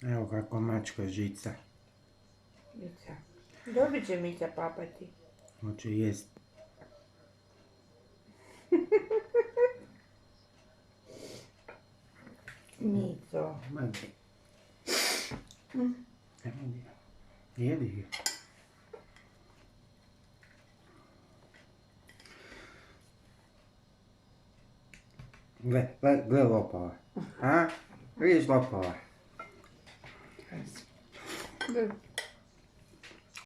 Evo kako mačka žica. Mića. Dobit će Mića papati. Hoće jest. Mico. Jedi. Gle lopova. A? Vidiš lopova? Gle.